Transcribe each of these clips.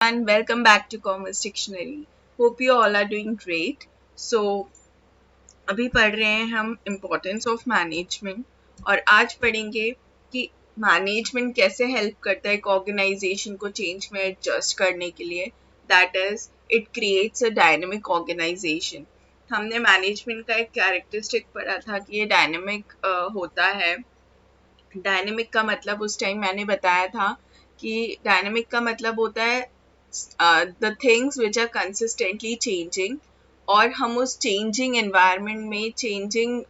And welcome back to Commerce Dictionary. Hope you all are doing great. So अभी पढ़ रहे हैं हम इम्पोर्टेंस ऑफ मैनेजमेंट और आज पढ़ेंगे कि मैनेजमेंट कैसे हेल्प करता है एक ऑर्गेनाइजेशन को चेंज में एडजस्ट करने के लिए. That is it creates a dynamic organisation. हमने मैनेजमेंट का एक कैरेक्टरिस्टिक पढ़ा था कि ये डायनेमिक होता है. डायनेमिक का मतलब उस टाइम मैंने बताया था कि डायनेमिक का मतलब होता है the things which are consistently changing, और हम उस चेंजिंग एनवायरनमेंट में चेंजिंग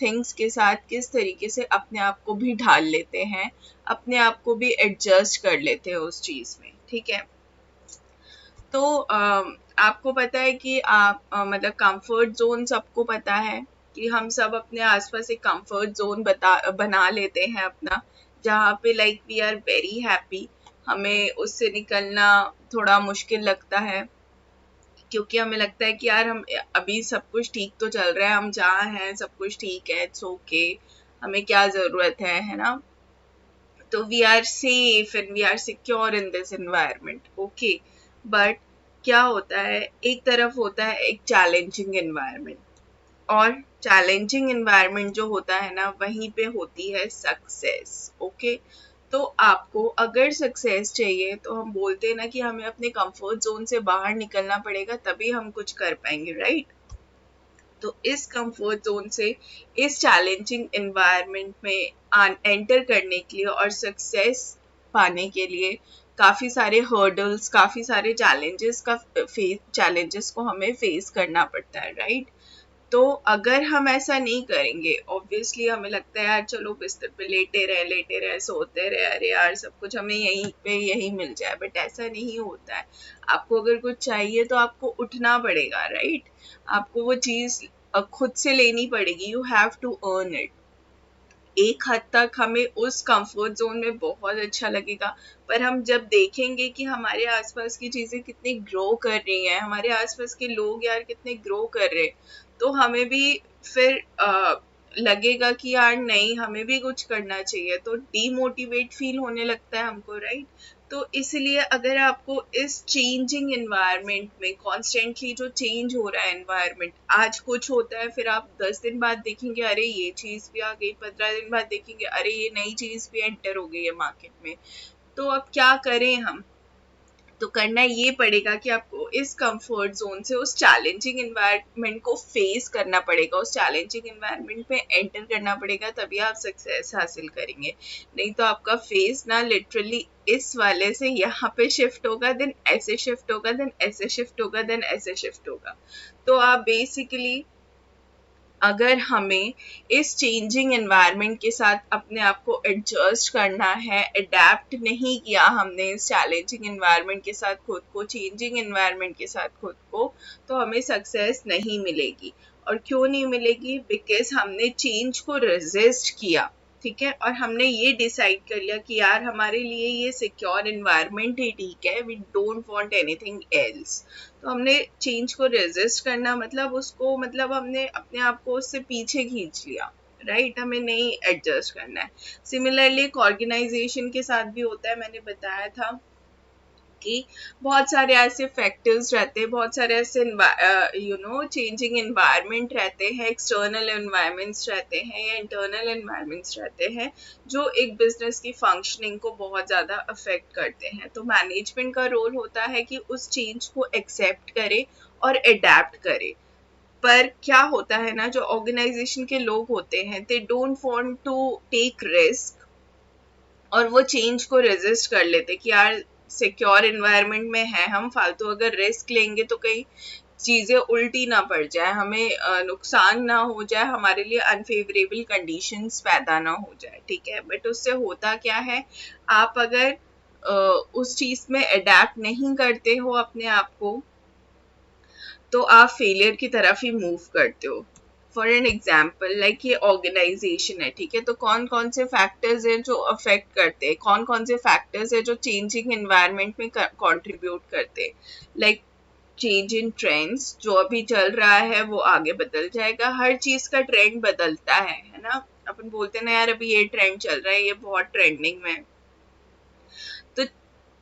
थिंग्स के साथ किस तरीके से अपने आप को भी ढाल लेते हैं, अपने आप को भी एडजस्ट कर लेते हैं उस चीज़ में. ठीक है. तो आपको पता है कि आप मतलब कंफर्ट जोन सबको पता है कि हम सब अपने आसपास एक कंफर्ट जोन बना लेते हैं अपना, जहाँ पे like we are very happy. हमें उससे निकलना थोड़ा मुश्किल लगता है क्योंकि हमें लगता है कि यार हम अभी सब कुछ ठीक तो चल रहा है, हम जहाँ हैं सब कुछ ठीक है, इट्स ओके, हमें क्या ज़रूरत है ना. तो we are safe and we are secure in this environment. Okay. But क्या होता है, एक तरफ होता है एक चैलेंजिंग एनवायरनमेंट, और चैलेंजिंग एनवायरनमेंट जो होता है ना, वहीं पे होती है सक्सेस. ओके. तो आपको अगर सक्सेस चाहिए तो हम बोलते हैं ना कि हमें अपने कंफर्ट जोन से बाहर निकलना पड़ेगा, तभी हम कुछ कर पाएंगे, राइट. तो इस कंफर्ट जोन से इस चैलेंजिंग एनवायरनमेंट में एंटर करने के लिए और सक्सेस पाने के लिए काफ़ी सारे हर्डल्स, काफ़ी सारे चैलेंजेस को हमें फेस करना पड़ता है, राइट. तो अगर हम ऐसा नहीं करेंगे, ऑब्वियसली हमें लगता है यार चलो बिस्तर पे लेटे रहे सोते रहे, अरे यार सब कुछ हमें यहीं पे यही मिल जाए, बट ऐसा नहीं होता है. आपको अगर कुछ चाहिए तो आपको उठना पड़ेगा, राइट. आपको वो चीज़ खुद से लेनी पड़ेगी. You have to earn it. एक हद तक हमें उस कंफर्ट जोन में बहुत अच्छा लगेगा, पर हम जब देखेंगे कि हमारे आसपास की चीज़ें कितनी ग्रो कर रही हैं, हमारे आसपास के लोग यार कितने ग्रो कर रहे हैं, तो हमें भी फिर लगेगा कि यार नहीं, हमें भी कुछ करना चाहिए. तो डीमोटिवेट फील होने लगता है हमको, राइट. तो इसलिए अगर आपको इस चेंजिंग एनवायरनमेंट में कॉन्स्टेंटली जो चेंज हो रहा है एनवायरनमेंट, आज कुछ होता है फिर आप 10 दिन बाद देखेंगे अरे ये चीज़ भी आ गई, 15 दिन बाद देखेंगे अरे ये नई चीज़ भी एंटर हो गई है मार्केट में. तो अब क्या करें हम. तो करना ये पड़ेगा कि आपको इस कंफर्ट जोन से उस चैलेंजिंग एनवायरनमेंट को फेस करना पड़ेगा, उस चैलेंजिंग एनवायरनमेंट में एंटर करना पड़ेगा, तभी आप सक्सेस हासिल करेंगे. नहीं तो आपका फेस ना लिटरली इस वाले से यहाँ पे शिफ्ट होगा, देन ऐसे शिफ्ट होगा, देन ऐसे शिफ्ट होगा, देन ऐसे शिफ्ट होगा. तो आप बेसिकली, अगर हमें इस चेंजिंग एनवायरनमेंट के साथ अपने आप को एडजस्ट करना है, अडेप्ट नहीं किया हमने इस चैलेंजिंग एनवायरनमेंट के साथ खुद को, चेंजिंग एनवायरनमेंट के साथ खुद को, तो हमें सक्सेस नहीं मिलेगी. और क्यों नहीं मिलेगी? बिकॉज हमने चेंज को रेजिस्ट किया. ठीक है. और हमने ये डिसाइड कर लिया कि यार हमारे लिए ये सिक्योर एनवायरनमेंट ही ठीक है, we don't want anything else. तो हमने चेंज को रेजिस्ट करना मतलब उसको, मतलब हमने अपने आप को उससे पीछे खींच लिया, राइट. हमें नहीं एडजस्ट करना है. सिमिलरली एक ऑर्गेनाइजेशन के साथ भी होता है. मैंने बताया था कि बहुत सारे ऐसे फैक्टर्स रहते हैं, बहुत सारे ऐसे चेंजिंग एनवायरनमेंट रहते हैं, एक्सटर्नल एनवायरनमेंट्स रहते हैं या इंटरनल एनवायरनमेंट्स रहते हैं, जो एक बिजनेस की फंक्शनिंग को बहुत ज़्यादा अफेक्ट करते हैं. तो मैनेजमेंट का रोल होता है कि उस चेंज को एक्सेप्ट करे और अडेप्ट करे. पर क्या होता है ना, जो ऑर्गेनाइजेशन के लोग होते हैं, they don't want to take risk, और वो चेंज को रेजिस्ट कर लेते कि यार सिक्योर एनवायरनमेंट में है हम, फालतू अगर रिस्क लेंगे तो कई चीज़ें उल्टी ना पड़ जाए, हमें नुकसान ना हो जाए, हमारे लिए अनफेवरेबल कंडीशंस पैदा ना हो जाए. ठीक है. बट उससे होता क्या है, आप अगर उस चीज़ में अडेप्ट नहीं करते हो अपने आप को, तो आप फेलियर की तरफ ही मूव करते हो. फॉर एन एग्जाम्पल, लाइक ये ऑर्गेनाइजेशन है, ठीक है. तो कौन कौन से फैक्टर्स हैं जो अफेक्ट करते हैं, कौन कौन से फैक्टर्स हैं जो चेंजिंग एनवायरनमेंट में कंट्रीब्यूट करते हैं. लाइक चेंज इन ट्रेंड्स, जो अभी चल रहा है वो आगे बदल जाएगा. हर चीज़ का ट्रेंड बदलता है ना. अपन बोलते हैं ना यार अभी ये ट्रेंड चल रहा है, ये बहुत ट्रेंडिंग में है. तो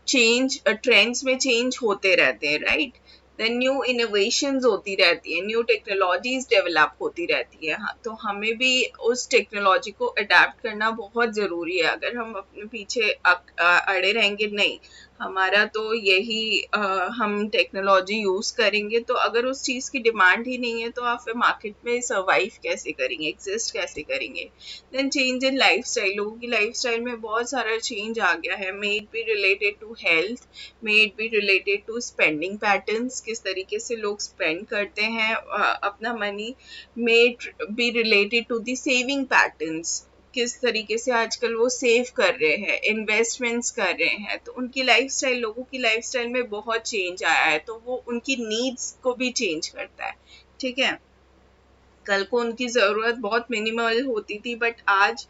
चेंज ट्रेंड्स में चेंज होते रहते हैं, राइट। देन न्यू इनोवेशंस होती रहती है, न्यू टेक्नोलॉजीज डेवलप होती रहती है। हाँ, तो हमें भी उस टेक्नोलॉजी को अडेप्ट करना बहुत ज़रूरी है। अगर हम अपने पीछे अड़े रहेंगे, नहीं हमारा तो यही हम टेक्नोलॉजी यूज़ करेंगे, तो अगर उस चीज़ की डिमांड ही नहीं है तो आप फिर मार्केट में सर्वाइव कैसे करेंगे, एग्जिस्ट कैसे करेंगे। देन चेंज इन लाइफस्टाइल, लोगों की लाइफस्टाइल में बहुत सारा चेंज आ गया है। May it be related to health, may it be related to spending patterns, किस तरीके से लोग स्पेंड करते हैं अपना money. May it be related to the saving patterns, किस तरीके से आजकल वो सेव कर रहे हैं, इन्वेस्टमेंट्स कर रहे हैं। तो उनकी लाइफस्टाइल, लोगों की लाइफस्टाइल में बहुत चेंज आया है, तो वो उनकी नीड्स को भी चेंज करता है, ठीक है। कल को उनकी ज़रूरत बहुत मिनिमल होती थी, बट आज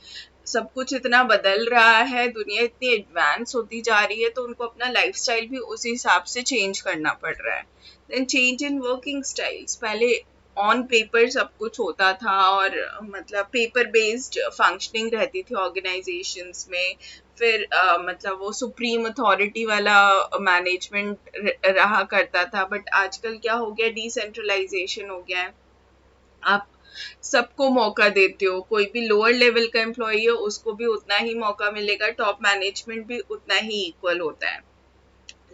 सब कुछ इतना बदल रहा है, दुनिया इतनी एडवांस होती जा रही है, तो उनको अपना लाइफस्टाइल भी उसी हिसाब से चेंज करना पड़ रहा है। Then change in working styles, पहले ऑन पेपर सब कुछ होता था और मतलब पेपर बेस्ड फंक्शनिंग रहती थी ऑर्गेनाइजेशंस में। फिर मतलब वो सुप्रीम अथॉरिटी वाला मैनेजमेंट रहा करता था, बट आजकल क्या हो गया, डिसेंट्रलाइजेशन हो गया है। आप सबको मौका देते हो, कोई भी लोअर लेवल का एम्प्लॉई है उसको भी उतना ही मौका मिलेगा, टॉप मैनेजमेंट भी उतना ही इक्वल होता है।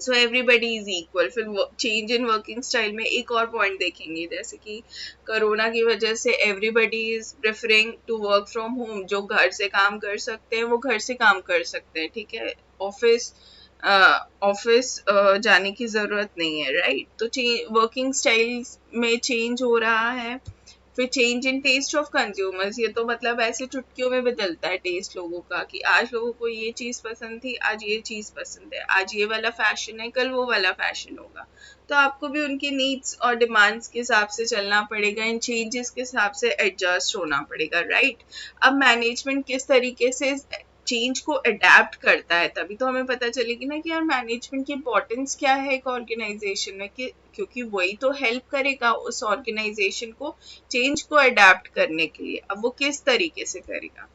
So everybody is equal. फिर चेंज इन वर्किंग स्टाइल में एक और पॉइंट देखेंगे, जैसे कि कोरोना की वजह से everybody is preferring to work from home. जो घर से काम कर सकते हैं वो घर से काम कर सकते हैं, ठीक है। ऑफिस ऑफिस जाने की जरूरत नहीं है, राइट। तो वर्किंग स्टाइल में चेंज हो रहा है। फिर change in taste of consumers, ये तो मतलब ऐसे चुटकियों में बदलता है टेस्ट लोगों का, कि आज लोगों को ये चीज़ पसंद थी, आज ये चीज़ पसंद है, आज ये वाला फैशन है, कल वो वाला फैशन होगा। तो आपको भी उनकी नीड्स और डिमांड्स के हिसाब से चलना पड़ेगा, इन चेंजेस के हिसाब से एडजस्ट होना पड़ेगा, राइट। अब मैनेजमेंट किस तरीके से चेंज को अडेप्ट करता है, तभी तो हमें पता चलेगी ना कि यार मैनेजमेंट की इम्पोर्टेंस क्या है एक ऑर्गेनाइजेशन में, कि क्योंकि वही तो हेल्प करेगा उस ऑर्गेनाइजेशन को चेंज को अडेप्ट करने के लिए। अब वो किस तरीके से करेगा,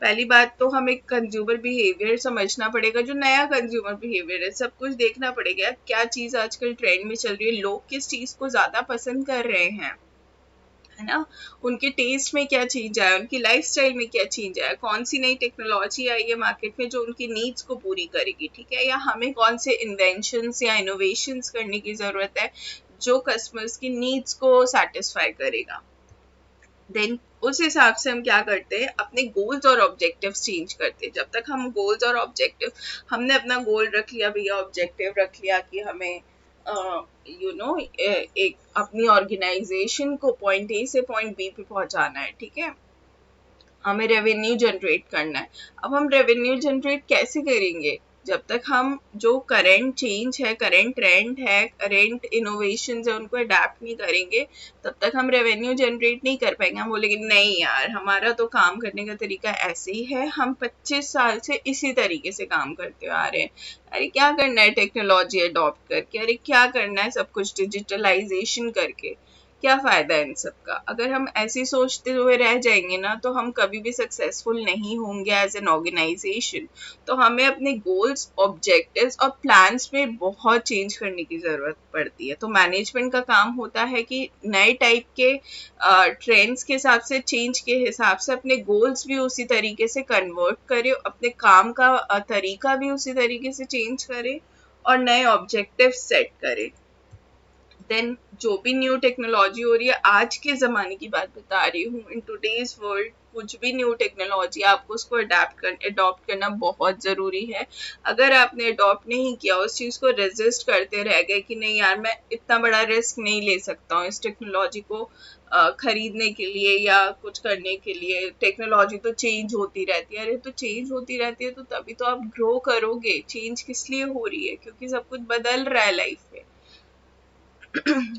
पहली बात तो हमें कंज्यूमर बिहेवियर समझना पड़ेगा। जो नया कंज्यूमर बिहेवियर है, सब कुछ देखना पड़ेगा, क्या चीज़ आजकल ट्रेंड में चल रही है, लोग किस चीज़ को ज़्यादा पसंद कर रहे हैं, है ना। उनके टेस्ट में क्या चेंज आया, उनकी लाइफस्टाइल में क्या चेंज आया, कौन सी नई टेक्नोलॉजी आई है मार्केट में जो उनकी नीड्स को पूरी करेगी, ठीक है। या हमें कौन से इन्वेंशंस या इनोवेशंस करने की ज़रूरत है जो कस्टमर्स की नीड्स को सेटिस्फाई करेगा। देन उस हिसाब से हम क्या करते हैं, अपने गोल्स और ऑब्जेक्टिव्स चेंज करते हैं। जब तक हम गोल्स और ऑब्जेक्टिव, हमने अपना गोल रख लिया भैया, ऑब्जेक्टिव रख लिया कि हमें एक अपनी ऑर्गेनाइजेशन को पॉइंट ए से पॉइंट बी पे पहुंचाना है, ठीक है। हमें रेवेन्यू जनरेट करना है। अब हम रेवेन्यू जनरेट कैसे करेंगे, जब तक हम जो करंट चेंज है, करंट ट्रेंड है, करंट इनोवेशन है, उनको अडेप्ट नहीं करेंगे, तब तक हम रेवेन्यू जनरेट नहीं कर पाएंगे। हम बोलेंगे नहीं यार, हमारा तो काम करने का तरीका ऐसे ही है, हम 25 साल से इसी तरीके से काम करते आ रहे हैं। अरे क्या करना है टेक्नोलॉजी अडॉप्ट करके, अरे क्या करना है सब कुछ डिजिटलाइजेशन करके, क्या फायदा है इन सब का। अगर हम ऐसे सोचते हुए रह जाएंगे ना, तो हम कभी भी सक्सेसफुल नहीं होंगे एज एन ऑर्गेनाइजेशन। तो हमें अपने गोल्स, ऑब्जेक्टिव्स और प्लान्स में बहुत चेंज करने की जरूरत पड़ती है। तो मैनेजमेंट का काम होता है कि नए टाइप के ट्रेंड्स के हिसाब से, चेंज के हिसाब से अपने गोल्स भी उसी तरीके से कन्वर्ट करे, अपने काम का तरीका भी उसी तरीके से चेंज करे और नए ऑब्जेक्टिव सेट करे। देन जो भी न्यू टेक्नोलॉजी हो रही है, आज के ज़माने की बात बता रही हूँ, इन टुडेज वर्ल्ड कुछ भी न्यू टेक्नोलॉजी, आपको उसको अडॉप्ट करना बहुत ज़रूरी है। अगर आपने अडॉप्ट नहीं किया, उस चीज़ को रेजिस्ट करते रह गए कि नहीं यार मैं इतना बड़ा रिस्क नहीं ले सकता हूँ इस टेक्नोलॉजी को खरीदने के लिए या कुछ करने के लिए, टेक्नोलॉजी तो चेंज होती रहती है। अरे तो चेंज होती रहती है तो तभी तो आप ग्रो करोगे। चेंज किस लिए हो रही है, क्योंकि सब कुछ बदल रहा है लाइफ में,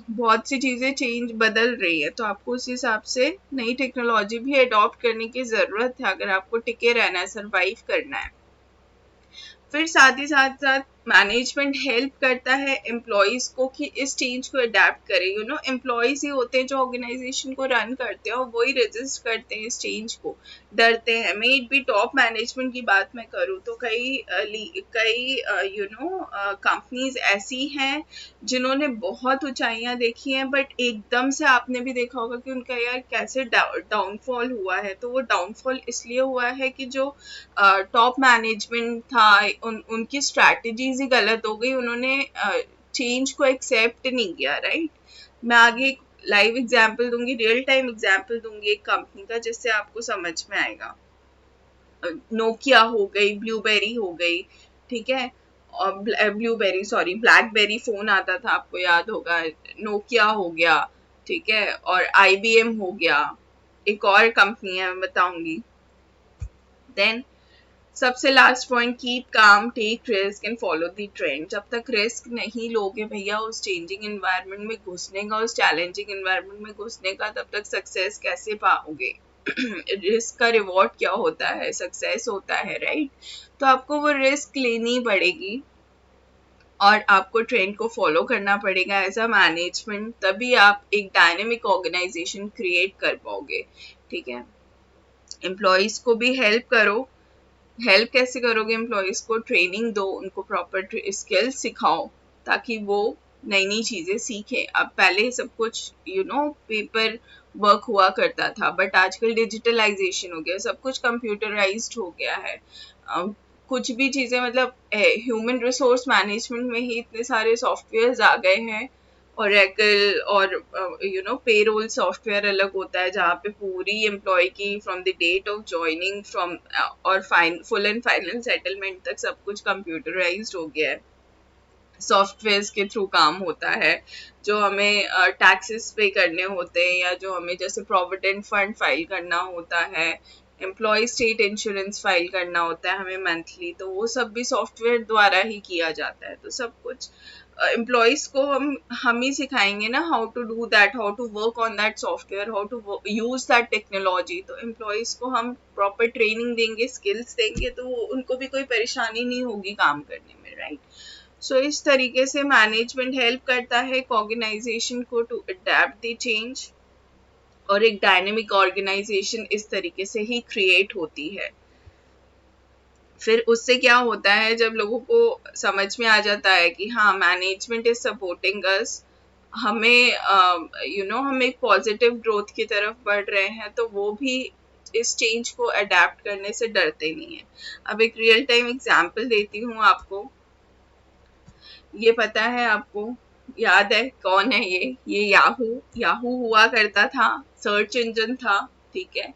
बहुत सी चीजें चेंज बदल रही है, तो आपको उस हिसाब से नई टेक्नोलॉजी भी अडॉप्ट करने की जरूरत है अगर आपको टिके रहना है, सरवाइव करना है। फिर साथ ही साथ मैनेजमेंट हेल्प करता है एम्प्लॉयज़ को कि इस चेंज को अडेप्ट करें। यू नो एम्प्लॉयज़ ही होते हैं जो ऑर्गेनाइजेशन को रन करते हैं और वही रेजिस्ट करते हैं इस चेंज को, डरते हैं। मे इट बी टॉप मैनेजमेंट की बात मैं करूँ तो कई कंपनीज ऐसी हैं जिन्होंने बहुत ऊंचाइयां देखी हैं, बट एकदम से आपने भी देखा होगा कि उनका यार कैसे डाउनफॉल हुआ है। तो वो डाउनफॉल इसलिए हुआ है कि जो टॉप मैनेजमेंट था उनकी स्ट्रैटेजीज ही गलत हो गई, उन्होंने चेंज को एक्सेप्ट नहीं किया, राइट। मैं आगे एक लाइव एग्जांपल दूंगी, रियल टाइम एग्जांपल दूंगी एक कंपनी का, जिससे आपको समझ में आएगा। नोकिया हो गई, ब्लूबेरी हो गई, ठीक है, और ब्लूबेरी सॉरी ब्लैकबेरी फोन आता था, आपको याद होगा। नोकिया हो गया, ठीक है, और IBM हो गया, एक और कंपनी है मैं बताऊंगी। देन सबसे last point, keep calm, take risk and follow the trend. जब तक रिस्क नहीं लोगे भैया उस चेंजिंग एनवायरनमेंट में घुसने का, उस चैलेंजिंग एनवायरनमेंट में घुसने का, तब तक सक्सेस कैसे पाओगे? रिस्क का रिवॉर्ड क्या होता है? सक्सेस होता है, राइट। तो आपको वो रिस्क लेनी पड़ेगी और आपको ट्रेंड को फॉलो करना पड़ेगा एज अ मैनेजमेंट, तभी आप एक डायनेमिक ऑर्गेनाइजेशन क्रिएट कर पाओगे, ठीक है। एम्प्लॉयज को भी हेल्प करो। हेल्प कैसे करोगे? एम्प्लॉयज को ट्रेनिंग दो, उनको प्रॉपर स्किल्स सिखाओ ताकि वो नई नई चीजें सीखें। अब पहले सब कुछ पेपर वर्क हुआ करता था, बट आजकल डिजिटलाइजेशन हो गया, सब कुछ कंप्यूटराइज्ड हो गया है। कुछ भी चीजें मतलब ह्यूमन रिसोर्स मैनेजमेंट में ही इतने सारे सॉफ्टवेयर आ गए हैं। Oracle और पेरोल सॉफ्टवेयर अलग होता है, जहाँ पे पूरी एम्प्लॉय की from the date of joining from और फुल एंड फाइनल सेटलमेंट तक सब कुछ कंप्यूटराइज्ड हो गया है। सॉफ्टवेयर के थ्रू काम होता है। जो हमें टैक्सेस पे करने होते हैं, या जो हमें जैसे प्रोविडेंट फंड फाइल करना होता है, एम्प्लॉय स्टेट इंश्योरेंस फाइल करना होता है हमें मंथली, तो वो सब भी सॉफ्टवेयर द्वारा ही किया जाता है। तो सब कुछ एम्प्लॉयज को हम ही सिखाएंगे ना, how to do that, how to work on that software, how to use that technology. तो एम्प्लॉयज को हम प्रॉपर ट्रेनिंग देंगे, स्किल्स देंगे, तो उनको भी कोई परेशानी नहीं होगी काम करने में, राइट। सो इस तरीके से मैनेजमेंट हेल्प करता है ऑर्गेनाइजेशन को टू अडेप्ट द चेंज, और एक डायनेमिक ऑर्गेनाइजेशन इस तरीके से ही क्रिएट होती है। फिर उससे क्या होता है, जब लोगों को समझ में आ जाता है कि हाँ मैनेजमेंट इज सपोर्टिंग अस, हमें हम एक पॉजिटिव ग्रोथ की तरफ बढ़ रहे हैं, तो वो भी इस चेंज को अडेप्ट करने से डरते नहीं है। अब एक रियल टाइम एग्जांपल देती हूँ आपको। ये पता है आपको, याद है कौन है ये याहू हुआ करता था, सर्च इंजन था, ठीक है।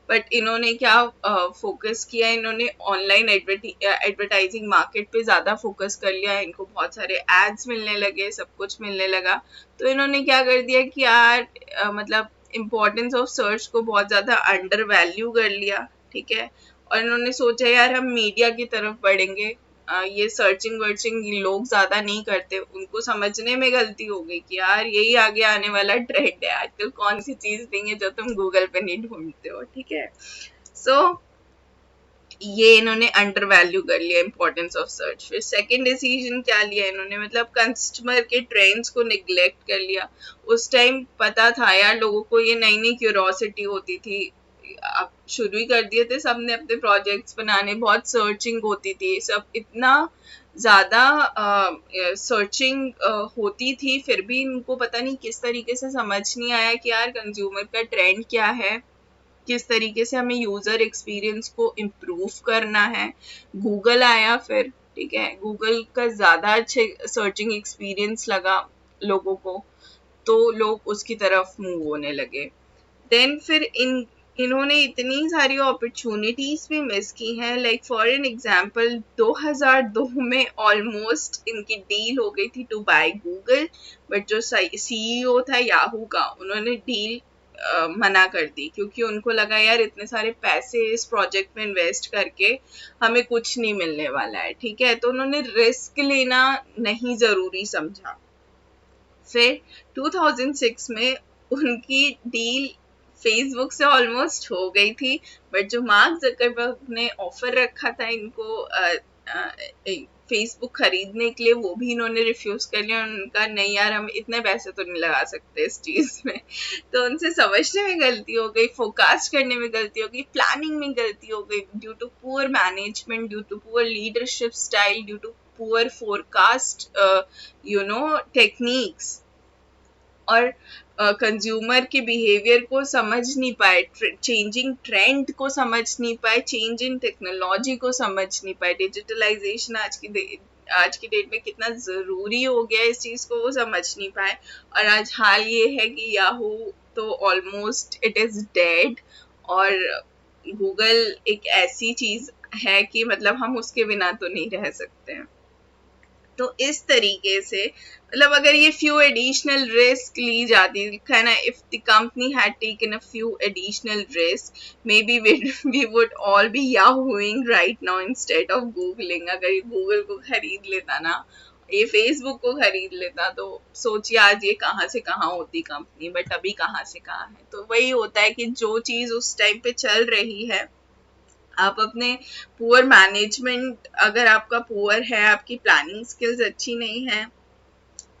बट इन्होंने क्या फोकस किया, इन्होंने ऑनलाइन एडवर्टाइजिंग मार्केट पे ज्यादा फोकस कर लिया। इनको बहुत सारे एड्स मिलने लगे, सब कुछ मिलने लगा। तो इन्होंने क्या कर दिया कि यार मतलब इम्पोर्टेंस ऑफ सर्च को बहुत ज्यादा अंडर वैल्यू कर लिया, ठीक है। और इन्होंने सोचा यार हम मीडिया की तरफ बढ़ेंगे, ये सर्चिंग वर्चिंग लोग ज्यादा नहीं करते। उनको समझने में गलती हो गई कि यार यही आगे आने वाला ट्रेंड है, आजकल कौन सी चीज नहीं है जो तुम गूगल पे नहीं ढूंढते हो, ठीक है। सो ये इन्होंने अंडर वैल्यू कर लिया इम्पोर्टेंस ऑफ सर्च। फिर सेकंड डिसीजन क्या लिया इन्होंने, मतलब कस्टमर के ट्रेंड्स को निग्लेक्ट कर लिया। उस टाइम पता था यार लोगों को, ये नई नई क्यूरोसिटी होती थी, अब शुरू ही कर दिए थे सबने अपने प्रोजेक्ट्स बनाने, बहुत सर्चिंग होती थी, सब इतना ज्यादा सर्चिंग होती थी, फिर भी इनको पता नहीं किस तरीके से समझ नहीं आया कि यार कंज्यूमर का ट्रेंड क्या है, किस तरीके से हमें यूजर एक्सपीरियंस को इम्प्रूव करना है। गूगल आया फिर, ठीक है, गूगल का ज्यादा अच्छे सर्चिंग एक्सपीरियंस लगा लोगों को, तो लोग उसकी तरफ मूव होने लगे। देन फिर इन्होंने इतनी सारी अपॉर्चुनिटीज भी मिस की हैं। लाइक फॉर एन एग्जांपल 2002 में ऑलमोस्ट इनकी डील हो गई थी टू बाय गूगल, बट जो CEO था याहू का, उन्होंने डील मना कर दी, क्योंकि उनको लगा यार इतने सारे पैसे इस प्रोजेक्ट में इन्वेस्ट करके हमें कुछ नहीं मिलने वाला है, ठीक है। तो उन्होंने रिस्क लेना नहीं जरूरी समझा। फिर 2006 में उनकी डील फेसबुक से ऑलमोस्ट हो गई थी, बट जो मार्क जकरबर्ग ने ऑफर रखा था इनको फेसबुक खरीदने के लिए, वो भी इन्होंने रिफ्यूज कर लिया। उनका नहीं यार, हम इतने पैसे तो नहीं लगा सकते इस चीज में। तो उनसे समझने में गलती हो गई, फोरकास्ट करने में गलती हो गई, प्लानिंग में गलती हो गई, due to poor management, due to poor leadership style, due to poor forecast techniques. और कंज्यूमर के बिहेवियर को समझ नहीं पाए, चेंजिंग ट्रेंड को समझ नहीं पाए, चेंज इन टेक्नोलॉजी को समझ नहीं पाए। डिजिटलाइजेशन आज की डेट में कितना ज़रूरी हो गया है, इस चीज़ को वो समझ नहीं पाए। और आज हाल ये है कि याहू तो ऑलमोस्ट इट इज़ डेड, और गूगल एक ऐसी चीज़ है कि मतलब हम उसके बिना तो नहीं रह सकते हैं। तो इस तरीके से मतलब अगर ये फ्यू एडिशनल रिस्क ली जाती है ना, if the company had taken a few additional risk, maybe we would all be yahooing right now instead of googling. अगर ये गूगल को खरीद लेता ना, ये फेसबुक को खरीद लेता, तो सोचिए आज ये कहाँ से कहाँ होती कंपनी, बट अभी कहाँ से कहाँ है। तो वही होता है कि जो चीज़ उस टाइम पे चल रही है, आप अपने पुअर मैनेजमेंट, अगर आपका पुअर है, आपकी प्लानिंग स्किल्स अच्छी नहीं है,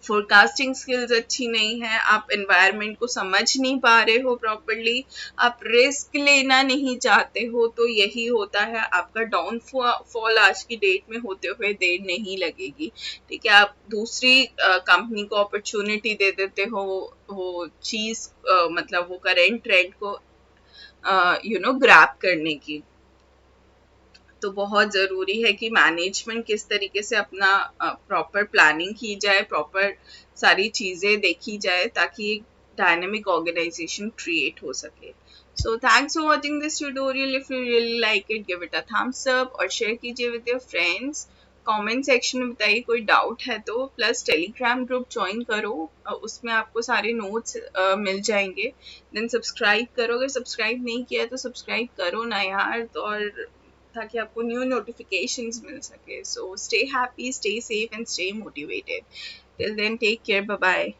फोरकास्टिंग स्किल्स अच्छी नहीं है, आप एनवायरनमेंट को समझ नहीं पा रहे हो प्रॉपरली, आप रिस्क लेना नहीं चाहते हो, तो यही होता है आपका डाउनफॉल। आज की डेट में होते हुए देर नहीं लगेगी। ठीक है, आप दूसरी कंपनी को अपॉर्चुनिटी दे देते हो वो चीज़, मतलब वो करेंट ट्रेंड को ग्रैब करने की। तो बहुत ज़रूरी है कि मैनेजमेंट किस तरीके से अपना प्रॉपर प्लानिंग की जाए, प्रॉपर सारी चीज़ें देखी जाए, ताकि एक डायनेमिक ऑर्गेनाइजेशन क्रिएट हो सके। So thanks for watching this tutorial. If you really like it, give it a thumbs up और शेयर कीजिए with your friends. Comment section में बताइए कोई डाउट है तो, प्लस टेलीग्राम ग्रुप ज्वाइन करो, उसमें आपको सारे नोट्स मिल जाएंगे। देन सब्सक्राइब करो, अगर सब्सक्राइब नहीं किया तो सब्सक्राइब करो ना यार, तो और ताकि आपको न्यू नोटिफिकेशंस मिल सके। So stay happy, stay safe and stay motivated. Till then take care, bye bye.